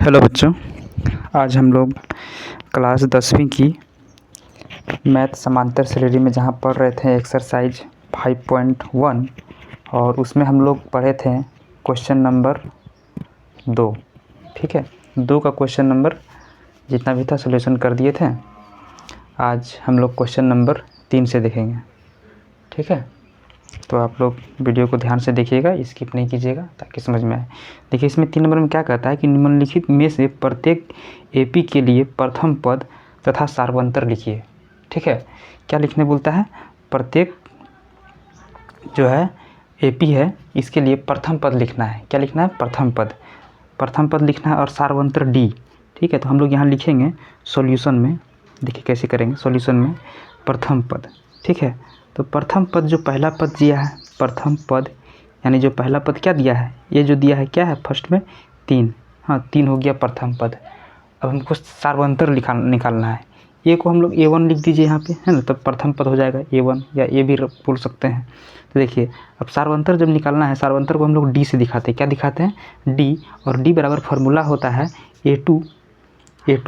Hello बच्चों, आज हम लोग क्लास 10वीं की मैथ समांतर श्रेणी में जहाँ पढ़ रहे थे एक्सरसाइज 5.1 और उसमें हम लोग पढ़े थे क्वेश्चन नंबर 2। ठीक है, 2 का क्वेश्चन नंबर जितना भी था सॉल्यूशन कर दिए थे। आज हम लोग क्वेश्चन नंबर 3 से देखेंगे। ठीक है, तो आप लोग वीडियो को ध्यान से देखिएगा, स्किप नहीं कीजिएगा ताकि समझ में आए। देखिए, इसमें 3 नंबर में क्या कहता है कि निम्नलिखित में से प्रत्येक एपी के लिए प्रथम पद तथा सार्वंतर लिखिए। ठीक है, क्या लिखने बोलता है? प्रत्येक जो है एपी है इसके लिए प्रथम पद लिखना है। क्या लिखना है? प्रथम पद लिखना है और सार्वंतर डी। ठीक है, तो हम लोग यहाँ लिखेंगे सॉल्यूशन में। देखिए कैसे करेंगे, सॉल्यूशन में प्रथम पद। ठीक है, तो प्रथम पद जो पहला पद दिया है, प्रथम पद यानी जो पहला पद क्या दिया है, ये जो दिया है क्या है फर्स्ट में 3। हाँ, 3 हो गया प्रथम पद। अब हमको सार्वंतर निकालना है। ए को हम लोग A1 लिख दीजिए यहाँ पे, है ना, तब प्रथम पद हो जाएगा A1 या ए भी बोल सकते हैं। तो देखिए, अब सार्वंतर जब निकालना है, सार्वंतर को हम लोग डी से दिखाते हैं। क्या दिखाते हैं? डी। और डी बराबर फार्मूला होता है A2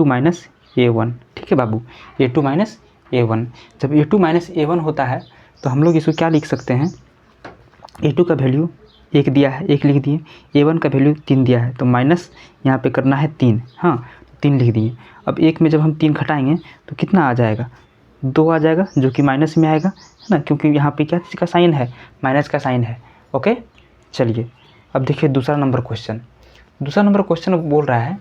माइनस A1। ठीक है बाबू, A2 माइनस A1। जब A2 माइनस A1 होता है तो हम लोग इसको क्या लिख सकते हैं? A2 का वैल्यू 1 दिया है, 1 लिख दिए। A1 का वैल्यू 3 दिया है तो माइनस यहाँ पे करना है 3। हाँ, 3 लिख दिए। अब 1 में जब हम 3 घटाएंगे तो कितना आ जाएगा? 2 आ जाएगा, जो कि माइनस में आएगा, है ना, क्योंकि यहाँ पे क्या चीज़ का साइन है? माइनस का साइन है। ओके, चलिए अब देखिए दूसरा नंबर क्वेश्चन बोल रहा है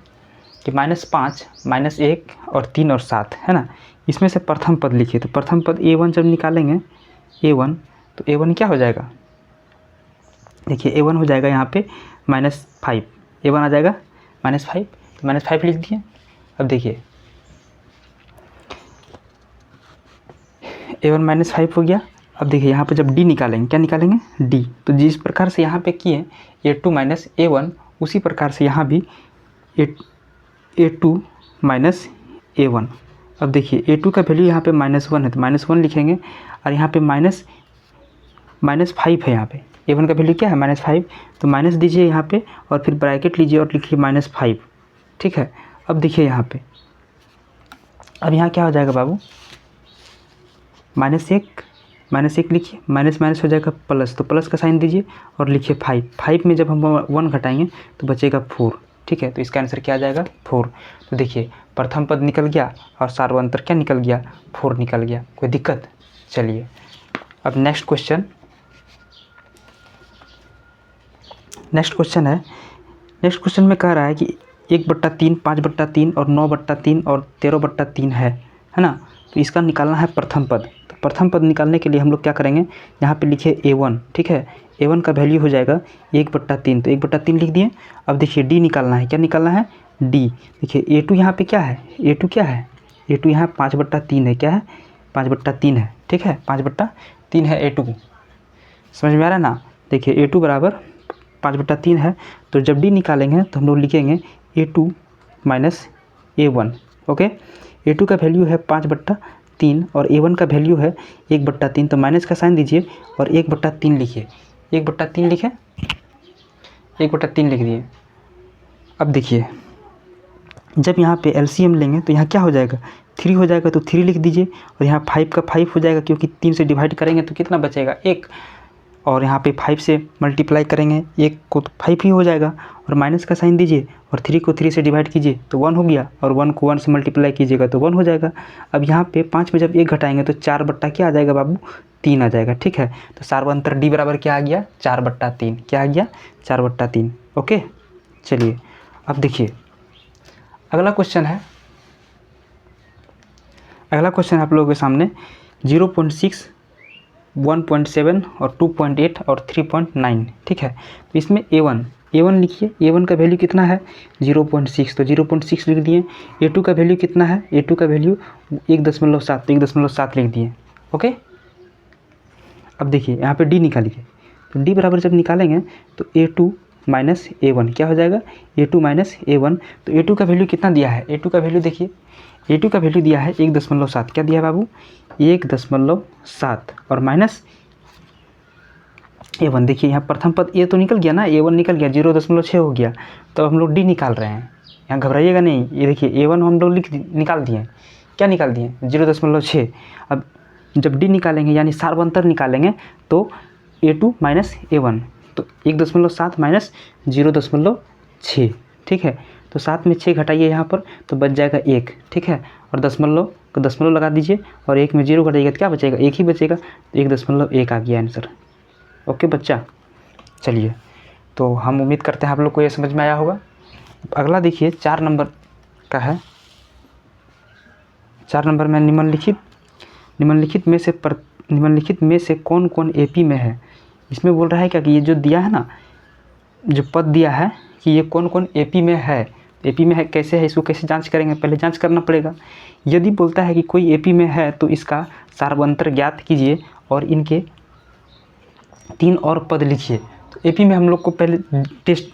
कि -5, -1 और 3 और 7, है ना, इसमें से प्रथम पद लिखिए। तो प्रथम पद A1 जब निकालेंगे A1, तो A1 क्या हो जाएगा? देखिए A1 हो जाएगा यहाँ पे -5। A1 आ जाएगा -5, तो -5 लिख दिए। अब देखिए A1 -5 हो गया। अब देखिए यहाँ पे जब D निकालेंगे, क्या निकालेंगे? D। तो जिस प्रकार से यहाँ पे किए A2 माइनस A1, उसी प्रकार से यहाँ भी A2 माइनस A1। अब देखिए A2 का वैल्यू यहाँ पे -1 है तो -1 लिखेंगे, और यहाँ पे -5 है। यहाँ पे A1 का वैल्यू क्या है? -5, तो माइनस दीजिए यहाँ पे और फिर ब्रैकेट लीजिए और लिखिए -5। ठीक है, अब देखिए यहाँ पे, अब यहाँ क्या हो जाएगा बाबू? -1 लिखिए, माइनस हो जाएगा प्लस, तो प्लस का साइन दीजिए और लिखिए 5 में जब हम 1 घटाएंगे तो बचेगा 4। ठीक है, तो इसका आंसर क्या आ जाएगा? 4। तो देखिए प्रथम पद निकल गया और सार्वंतर क्या निकल गया? 4 निकल गया। कोई दिक्कत? चलिए अब नेक्स्ट क्वेश्चन है। नेक्स्ट क्वेश्चन में कह रहा है कि 1/3, 5/3 और 9/3 और 13/3 है ना, तो इसका निकालना है प्रथम पद। तो प्रथम पद निकालने के लिए हम लोग क्या करेंगे? यहाँ पे लिखिए A1। ठीक है, A1 का वैल्यू हो जाएगा 1/3, तो 1/3 लिख दिए। अब देखिए D निकालना है। क्या निकालना है? D। देखिए A2 यहाँ पे क्या है? A2 क्या है? A2 यहाँ 5/3 है। क्या है? 5/3 है। ठीक है, 5/3 है A2। समझ में आ रहा है ना? देखिए A2 बराबर 5/3 है, तो जब D निकालेंगे तो हम लोग लिखेंगे A2 minus A1। Okay, A2 का वैल्यू है 5/3 और A1 का वैल्यू है 1/3, तो माइनस का साइन दीजिए और 1/3 लिखिए। 1/3 लिखे, 1/3 लिख दिए। अब देखिए जब यहाँ पे LCM लेंगे तो यहाँ क्या हो जाएगा? 3 हो जाएगा, तो 3 लिख दीजिए। और यहाँ 5 का 5 हो जाएगा, क्योंकि 3 से डिवाइड करेंगे तो कितना बचेगा? 1। और यहाँ पे 5 से मल्टीप्लाई करेंगे 1 को तो 5 ही हो जाएगा, और माइनस का साइन दीजिए और 3 को 3 से डिवाइड कीजिए तो 1 हो गया, और 1 को 1 से मल्टीप्लाई कीजिएगा तो 1 हो जाएगा। अब यहाँ पे 5 में जब 1 घटाएंगे तो 4 क्या आ जाएगा बाबू? 3 आ जाएगा। ठीक है, तो सार्वंतर D बराबर क्या आ गया? 4/3। क्या आ गया? 4/3। ओके, चलिए अब देखिए अगला क्वेश्चन है। अगला क्वेश्चन आप लोगों के सामने 0.6, 1.7 और 2.8 और 3.9। ठीक है, तो इसमें A1 लिखिए। A1 का वैल्यू कितना है? 0.6, तो 0.6 लिख दिए। A2 का वैल्यू कितना है? A2 का वैल्यू 1.7, तो 1.7 लिख दिए। ओके, अब देखिए यहाँ पे D निकालिए। तो D बराबर जब निकालेंगे तो A2 माइनस A1 क्या हो जाएगा? A2 minus A1। तो A2 का वैल्यू कितना दिया है? A2 का वैल्यू देखिए, A2 का वैल्यू दिया है 1.7। क्या दिया है बाबू? 1.7 और माइनस A1। देखिए यहाँ प्रथम पद A तो निकल गया ना, A1 निकल गया, 0.6 हो गया। तो हम लोग D निकाल रहे हैं। यहाँ घबराइएगा नहीं। ये देखिए A1 हम लोग निकाल दिए। क्या निकाल दिए? 0.6। अब जब D निकालेंगे यानी सार्वंतर निकालेंगे तो A2 माइनस A1, तो 1.7 माइनस 0.6, ठीक है। तो 7 में 6 घटाइए यहाँ पर तो बच जाएगा 1, ठीक है। और दशमलव लगा दीजिए और 1 में 0 घटाइएगा तो क्या बचेगा? 1 ही बचेगा। तो 1.1 आ गया आंसर। ओके बच्चा, चलिए तो हम उम्मीद करते हैं आप लोग को ये समझ में आया होगा। अगला देखिए 4 नंबर का है। 4 नंबर में निम्नलिखित में से कौन कौन AP में है। इसमें बोल रहा है क्या कि ये जो दिया है ना, जो पद दिया है कि ये कौन कौन AP में है। AP में है कैसे है, इसको कैसे जांच करेंगे? पहले जांच करना पड़ेगा। यदि बोलता है कि कोई AP में है तो इसका सार्वंतर ज्ञात कीजिए और इनके 3 और पद लिखिए। तो AP में हम लोग को पहले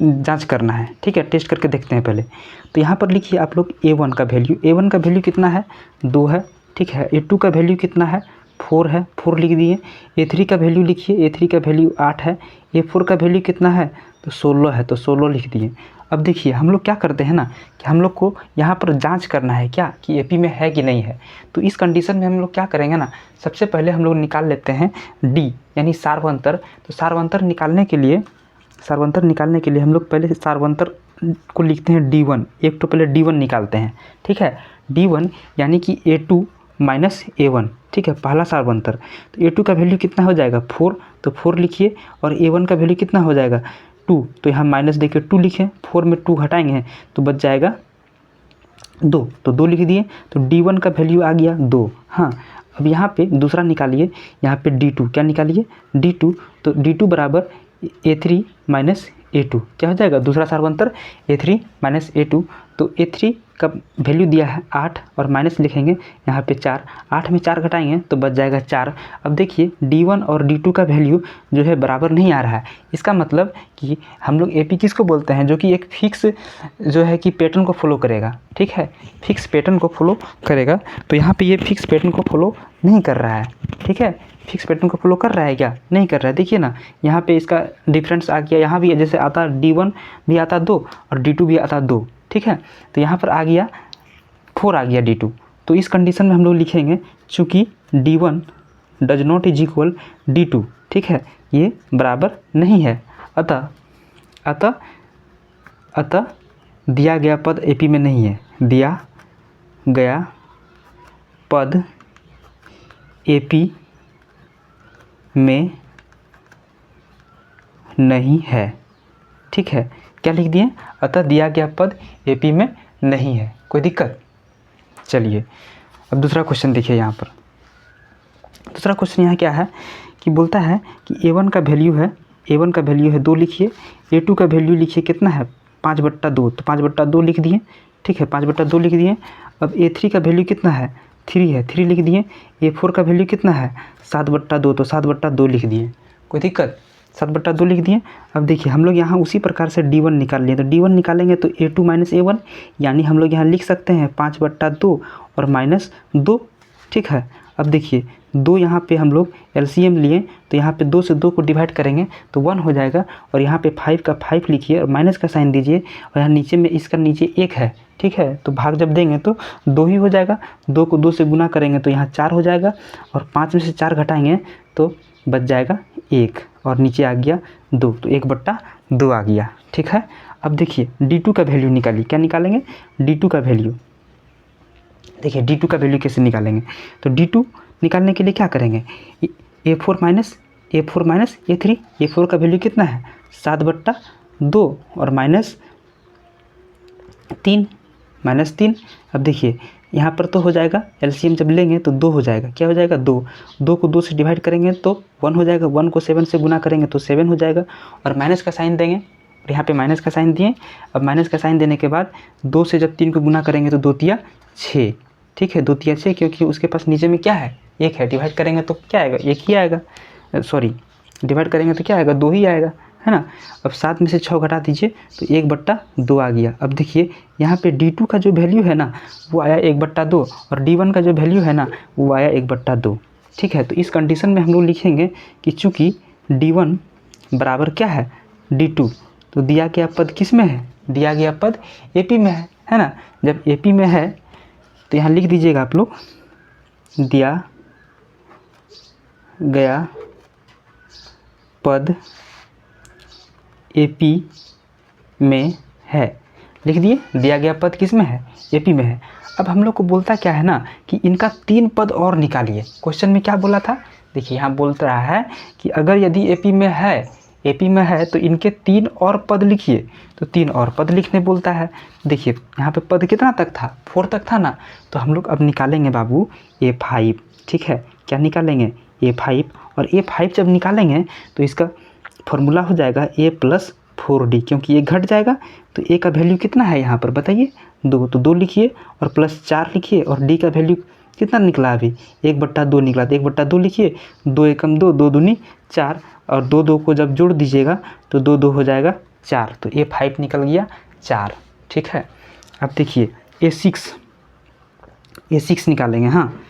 जांच करना है, ठीक है। टेस्ट करके देखते हैं पहले। तो यहाँ पर लिखिए आप लोग A1 का वैल्यू कितना है? 2 है, ठीक है। A2 का वैल्यू कितना है? 4 है, 4 लिख दिए। A3 का वैल्यू लिखिए, A3 का वैल्यू 8 है। A4 का वैल्यू कितना है? तो 16 है, तो 16 लिख दिए। अब देखिए हम लोग क्या करते हैं ना कि हम लोग को यहाँ पर जांच करना है क्या कि AP में है कि नहीं है। तो इस कंडीशन में हम लोग क्या करेंगे ना, सबसे पहले हम लोग निकाल लेते हैं D यानी सार्वंतर। तो सार्वंतर निकालने के लिए हम लोग पहले सार्वंतर को लिखते हैं D1। एक तो पहले D1 निकालते हैं, ठीक है। D1 यानी कि A2 माइनस A1, ठीक है, पहला सार्वंतर। तो A2 का वैल्यू कितना हो जाएगा? 4, तो 4 लिखिए। और A1 का वैल्यू कितना हो जाएगा? 2, तो यहाँ माइनस देखिए 2 लिखें। 4 में 2 घटाएंगे तो बच जाएगा 2, तो 2 लिख दिए। तो D1 का वैल्यू आ गया 2। हाँ, अब यहाँ पे दूसरा निकालिए। यहाँ पे D2 क्या निकालिए? D2, तो D2 बराबर A3 माइनस A2 क्या हो जाएगा? दूसरा सार्वंतर A3 माइनस A2। तो A3 का वैल्यू दिया है 8 और माइनस लिखेंगे यहाँ पे 4। 8 में 4 घटाएंगे तो बच जाएगा 4। अब देखिए D1 और D2 का वैल्यू जो है बराबर नहीं आ रहा है। इसका मतलब कि हम लोग AP किसको बोलते हैं? जो कि एक फिक्स जो है कि पैटर्न को फॉलो करेगा, ठीक है, फिक्स पैटर्न को फॉलो करेगा। तो यहाँ पे ये फिक्स पैटर्न को फॉलो नहीं कर रहा है, ठीक है। फिक्स पैटर्न को फॉलो कर रहा है क्या? नहीं कर रहा है। देखिए ना यहाँ पे इसका डिफरेंस आ गया। यहाँ भी जैसे आता D1 भी आता 2 और D2 भी आता 2, ठीक है। तो यहाँ पर आ गया 4 आ गया D2। तो इस कंडीशन में हम लोग लिखेंगे चूँकि D1 does not is equal D2, ठीक है, ये बराबर नहीं है। अतः दिया गया पद AP में नहीं है। दिया गया पद AP में नहीं है, ठीक है। क्या लिख दिए? अतः दिया गया पद AP में नहीं है। कोई दिक्कत? चलिए अब दूसरा क्वेश्चन देखिए। यहाँ पर दूसरा क्वेश्चन यहाँ क्या है कि बोलता है कि A1 का वैल्यू है 2 लिखिए। A2 का वैल्यू लिखिए कितना है? 5/2, तो 5/2 लिख दिए, ठीक है, 5/2 लिख दिए। अब A3 का वैल्यू कितना है? 3 है, 3 लिख दिए। A4 का वैल्यू कितना है? 7/2, तो 7/2 लिख दिए। कोई दिक्कत? 7/2 लिख दिए। अब देखिए हम लोग यहाँ उसी प्रकार से D1 निकाल लिए। तो D1 निकालेंगे तो A2 माइनस A1 यानी हम लोग यहाँ लिख सकते हैं 5/2 और माइनस 2, ठीक है। अब देखिए 2 यहाँ पे हम लोग LCM लिए तो यहाँ पे 2 से 2 को डिवाइड करेंगे तो 1 हो जाएगा। और यहाँ पे 5 का 5 लिखिए और माइनस का साइन दीजिए और यहाँ नीचे में इसका नीचे 1 है, ठीक है। तो भाग जब देंगे तो 2 ही हो जाएगा। 2 को 2 से गुना करेंगे तो यहाँ 4 हो जाएगा और 5 में से 4 घटाएंगे तो बच जाएगा 1 और नीचे आ गया 2, तो 1/2 आ गया, ठीक है। अब देखिए D2 का वैल्यू निकालिए। क्या निकालेंगे? D2 का वैल्यू। देखिए D2 का वैल्यू कैसे निकालेंगे? तो D2 निकालने के लिए क्या करेंगे? A4 minus A3। A4 का वैल्यू कितना है? 7/2 और माइनस 3। अब देखिए यहाँ पर तो हो जाएगा LCM जब लेंगे तो 2 हो जाएगा। क्या हो जाएगा? 2 को 2 से डिवाइड करेंगे तो 1 हो जाएगा। 1 को 7 से गुना करेंगे तो 7 हो जाएगा और माइनस का साइन देंगे और यहाँ पे माइनस का साइन दिए। अब माइनस का साइन देने के बाद 2 से जब 3 को गुना करेंगे तो 2 तिया 6, ठीक है, 2 तिया 6, क्योंकि उसके पास नीचे में क्या है? 1 है। डिवाइड करेंगे तो क्या आएगा? 1 ही आएगा। डिवाइड करेंगे तो क्या आएगा? 2 ही आएगा, है ना। अब 7 में से 6 घटा दीजिए तो 1/2 आ गया। अब देखिए यहाँ पे D2 का जो वैल्यू है ना वो आया 1/2 और D1 का जो वैल्यू है ना वो आया 1/2, ठीक है। तो इस कंडीशन में हम लोग लिखेंगे कि चूँकि D1 बराबर क्या है? D2, तो दिया गया पद किस में है? दिया गया पद एपी में है ना। जब एपी में है तो यहाँ लिख दीजिएगा आप लोग, दिया गया पद एपी में है, लिख दिए। दिया गया पद किस में है, एपी में है। अब हम लोग को बोलता क्या है ना कि इनका 3 पद और निकालिए। क्वेश्चन में क्या बोला था, देखिए यहाँ बोल रहा है कि अगर यदि एपी में है तो इनके 3 और पद लिखिए। तो 3 और पद लिखने बोलता है। देखिए यहाँ पे पद कितना तक था, 4 तक था ना। तो हम लोग अब निकालेंगे बाबू A5, ठीक है। क्या निकालेंगे, A5। और A5 जब निकालेंगे तो इसका फॉर्मूला हो जाएगा A + 4D, क्योंकि ये घट जाएगा। तो A का वैल्यू कितना है यहाँ पर बताइए, 2। तो 2 लिखिए और +4 लिखिए। और D का वैल्यू कितना निकला अभी, 1/2 निकला। तो 1/2 लिखिए, 2 एकम 2, 2 दूनी 4। और 2 2 को जब जोड़ दीजिएगा तो 2 2 हो जाएगा 4। तो A5 निकल गया 4, ठीक है। अब देखिए A6 निकालेंगे। हाँ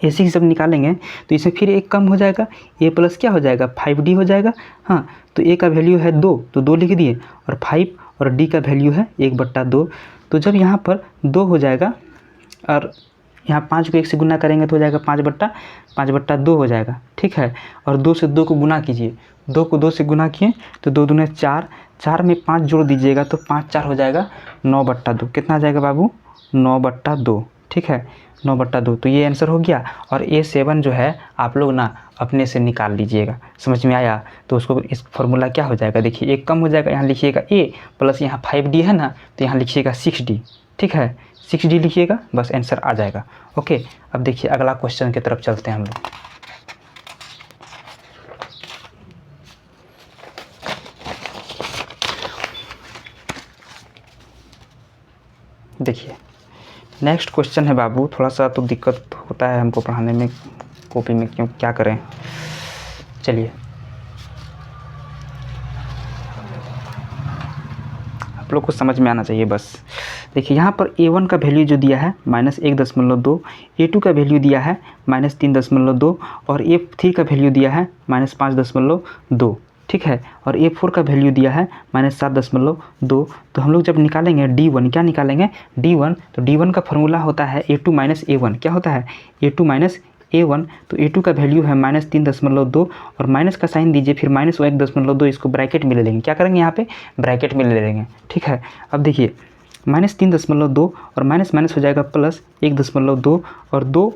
A6 जब निकालेंगे तो इसमें फिर एक कम हो जाएगा, A + क्या हो जाएगा, 5D हो जाएगा। हाँ तो A का वैल्यू है 2, तो 2 लिख दिए। और 5 और D का वैल्यू है 1/2। तो जब यहाँ पर 2 हो जाएगा और यहाँ 5 को 1 से गुना करेंगे तो हो जाएगा 5/2 हो जाएगा, ठीक है। और 2 से 2 को गुना कीजिए, 2 को 2 से गुना किए तो 2 दूने 4, 4 में 5 जोड़ दीजिएगा तो 5 4 हो जाएगा 9/2। कितना आ जाएगा बाबू, 9/2, ठीक है, 9/2। तो ये आंसर हो गया। और A7 जो है आप लोग ना अपने से निकाल लीजिएगा, समझ में आया। तो उसको इस फॉर्मूला क्या हो जाएगा, देखिए एक कम हो जाएगा, यहाँ लिखिएगा A + यहाँ 5D है ना, तो यहाँ लिखिएगा 6D, ठीक है, 6D लिखिएगा, बस आंसर आ जाएगा। ओके, अब देखिए अगला क्वेश्चन की तरफ चलते हैं हम लोग। देखिए नेक्स्ट क्वेश्चन है बाबू, थोड़ा सा तो दिक्कत होता है हमको पढ़ाने में, कॉपी में, क्यों क्या करें। चलिए आप लोग को समझ में आना चाहिए बस। देखिए यहाँ पर A1 का वैल्यू जो दिया है -1.2, A2 का वैल्यू दिया है -3.2 और A3 का वैल्यू दिया है -5.2, ठीक है। और A4 का वैल्यू दिया है -7.2। तो हम लोग जब निकालेंगे D1, क्या निकालेंगे, D1, तो D1 का फॉर्मूला होता है A2 - A1। क्या होता है, A2 - A1। तो A2 का वैल्यू है -3.2 और माइनस का साइन दीजिए, फिर -1.2, इसको ब्रैकेट में ले लेंगे। क्या करेंगे, यहाँ पे ब्रैकेट में ले लेंगे, ठीक है। अब देखिए -3.2 और माइनस हो जाएगा +1.2 और 2।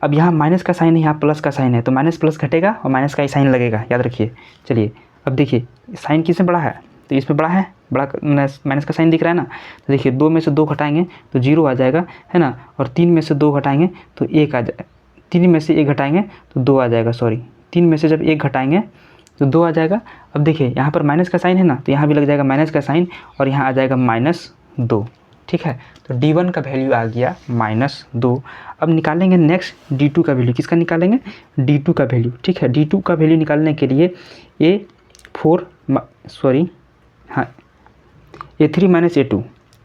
अब यहाँ माइनस का साइन है, यहाँ प्लस का साइन है, तो माइनस प्लस घटेगा और माइनस का ही साइन लगेगा, याद रखिए। चलिए अब देखिए साइन किस में बड़ा है, तो इसमें बड़ा है, बड़ा माइनस का साइन दिख रहा है ना। तो देखिए 2 में से 2 घटाएंगे तो 0 आ जाएगा, है ना। और 3 में से 2 घटाएंगे तो 1 आ जाएगा, 3 में से 1 घटाएंगे तो 2 आ जाएगा, सॉरी 3 में से जब 1 घटाएंगे तो 2 आ जाएगा। अब देखिए यहाँ पर माइनस का साइन है ना, तो यहाँ भी लग जाएगा माइनस का साइन और यहाँ आ जाएगा -2, ठीक है। तो D1 का वैल्यू आ गया -2। अब निकालेंगे नेक्स्ट D2 का वैल्यू। किसका निकालेंगे, D2 का वैल्यू, ठीक है। D2 का वैल्यू निकालने के लिए A3 - A2,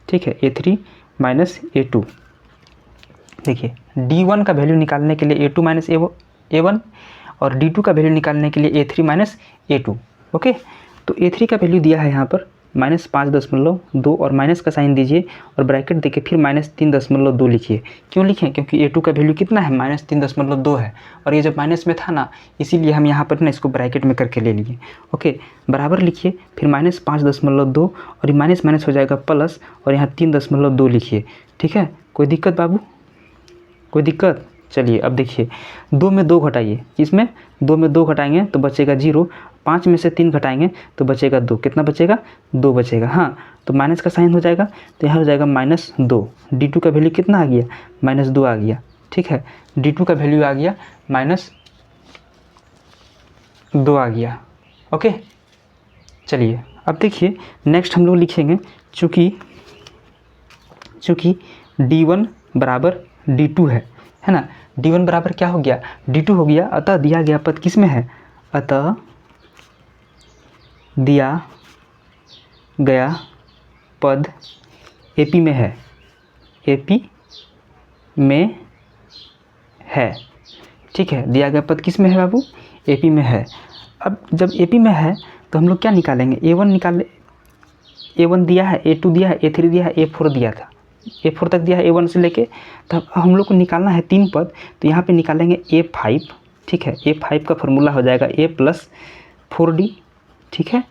ठीक है, A3 - A2। देखिए D1 का वैल्यू निकालने के लिए A2 - A1 और D2 का वैल्यू निकालने के लिए A3 - A2। ओके, तो A3 का वैल्यू दिया है यहाँ पर -5.2 और माइनस का साइन दीजिए और ब्रैकेट देके फिर -3.2 लिखिए। क्यों लिखें, क्योंकि A2 का वैल्यू कितना है, -3.2 है। और ये जब माइनस में था ना, इसीलिए हम यहाँ पर ना इसको ब्रैकेट में करके ले लिए। ओके, बराबर लिखिए, फिर -5.2 और ये माइनस हो जाएगा प्लस और यहाँ 3.2 लिखिए, ठीक है। कोई दिक्कत बाबू, कोई दिक्कत। चलिए अब देखिए 2 में 2 घटाइए, इसमें 2 में 2 घटाएंगे तो बचेगा 0, 5 में से 3 घटाएंगे तो बचेगा 2, कितना बचेगा, 2 बचेगा। हाँ, तो माइनस का साइन हो जाएगा तो यहाँ हो जाएगा -2। D2 का वैल्यू कितना आ गया, -2 आ गया, ठीक है। D2 का वैल्यू आ गया -2 आ गया। ओके, चलिए अब देखिए नेक्स्ट हम लोग लिखेंगे, चूँकि D1 बराबर D2 है ना। D1 बराबर क्या हो गया, D2 हो गया। अतः दिया गया पद किस में है, अतः दिया गया पद AP में है, AP में है, ठीक है। दिया गया पद किस में है बाबू, AP में है। अब जब AP में है तो हम लोग क्या निकालेंगे, A1 दिया है, A2 दिया है, A3 दिया है, A4 दिया था, A4 तक दिया है A1 से लेके। तब हम लोग को निकालना है 3 पद, तो यहाँ पे निकालेंगे A5, ठीक है। A5 का फॉर्मूला हो जाएगा A + 4D, ठीक है।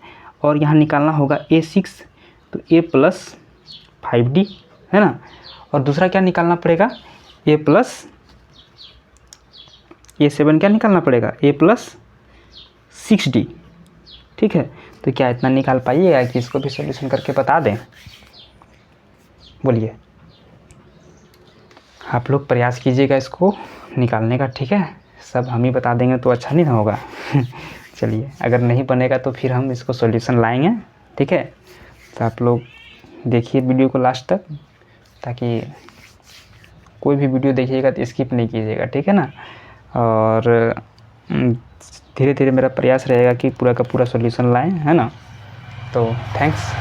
और यहाँ निकालना होगा A6, तो A + 5D, है ना। और दूसरा क्या निकालना पड़ेगा, A7 क्या निकालना पड़ेगा, A + 6D, ठीक है। तो क्या इतना निकाल पाइएगा कि इसको भी सॉल्यूशन करके बता दें, बोलिए। आप लोग प्रयास कीजिएगा इसको निकालने का, ठीक है। सब हम ही बता देंगे तो अच्छा नहीं ना होगा। चलिए, अगर नहीं बनेगा तो फिर हम इसको सॉल्यूशन लाएंगे, ठीक है। तो आप लोग देखिए वीडियो को लास्ट तक, ताकि कोई भी वीडियो देखिएगा तो स्किप नहीं कीजिएगा, ठीक है ना। और धीरे धीरे मेरा प्रयास रहेगा कि पूरा का पूरा सॉल्यूशन लाएं, है ना। तो थैंक्स।